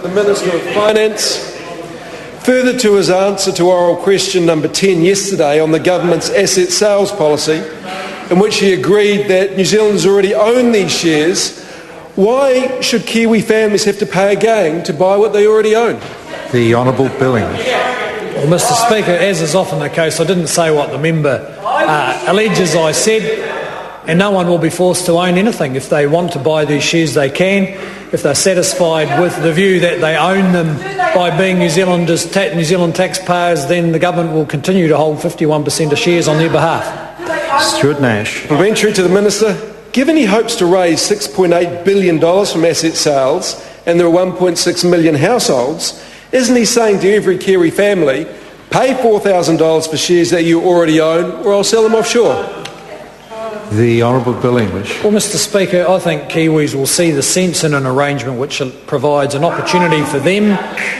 The Minister of Finance. Further to his answer to oral question number 10 yesterday on the government's asset sales policy, in which he agreed that New Zealanders already own these shares, why should Kiwi families have to pay again to buy what they already own? The Honourable Billing. Well, Mr Speaker, as is often the case, I didn't say what the member alleges I said, and no one will be forced to own anything. If they want to buy these shares, they can. If they're satisfied with the view that they own them by being New Zealand taxpayers, then the government will continue to hold 51% of shares on their behalf. Stuart Nash. Supplementary to the Minister. Given he hopes to raise $6.8 billion from asset sales, and there are 1.6 million households, isn't he saying to every Kiwi family, pay $4,000 for shares that you already own, or I'll sell them offshore? The Honourable Bill English. Well, Mr Speaker, I think Kiwis will see the sense in an arrangement which provides an opportunity for them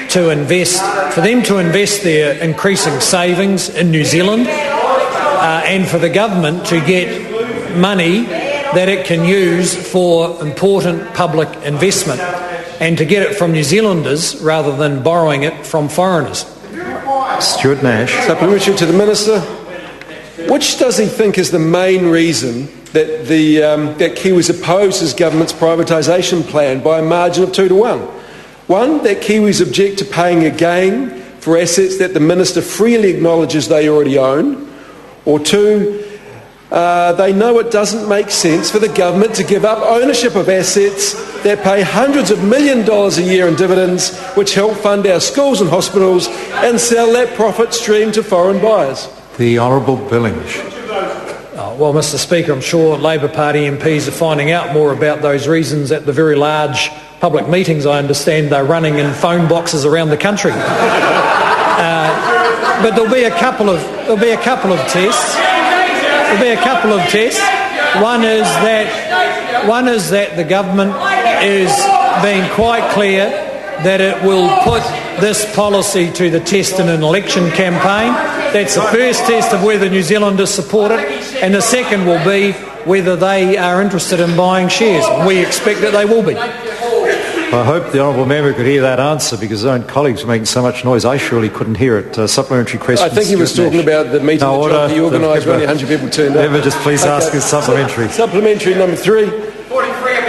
to invest their increasing savings in New Zealand, and for the government to get money that it can use for important public investment, and to get it from New Zealanders rather than borrowing it from foreigners. Stuart Nash. Supplementary to the Minister. Which does he think is the main reason that that Kiwis oppose his government's privatisation plan by a margin of 2 to 1? One, that Kiwis object to paying again for assets that the Minister freely acknowledges they already own, or two, they know it doesn't make sense for the government to give up ownership of assets that pay hundreds of $millions a year in dividends, which help fund our schools and hospitals, and sell that profit stream to foreign buyers. The Honourable Bill English. Well, Mr Speaker, I'm sure Labor Party MPs are finding out more about those reasons at the very large public meetings I understand they're running in phone boxes around the country. But there'll be a couple of tests. One is that the government is being quite clear that it will put this policy to the test in an election campaign. That's the first test of whether New Zealanders support it, and the second will be whether they are interested in buying shares. We expect that they will be. I hope the Honourable Member could hear that answer, because his own colleagues were making so much noise I surely couldn't hear it. Supplementary question. I think he was talking about the meeting that he organised when 100 people turned up. Member, just please ask his supplementary. Supplementary number 3.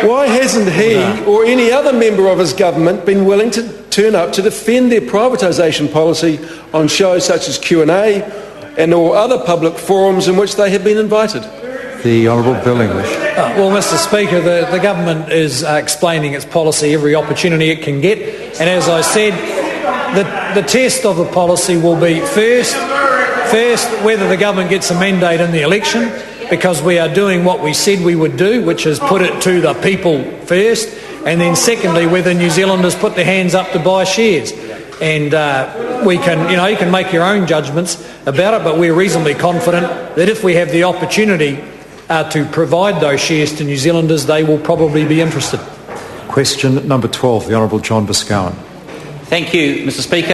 Why hasn't he or any other member of his government been willing to turn up to defend their privatisation policy on shows such as Q&A and or other public forums in which they have been invited? The Honourable Bill English. Well, Mr Speaker, the government is explaining its policy every opportunity it can get, and as I said, the test of the policy will be first whether the government gets a mandate in the election, because we are doing what we said we would do, which is put it to the people first, and then secondly whether New Zealanders put their hands up to buy shares. And you can make your own judgments about it, but we're reasonably confident that if we have the opportunity to provide those shares to New Zealanders, they will probably be interested. Question number 12, the Honourable John Boscawen. Thank you, Mr Speaker.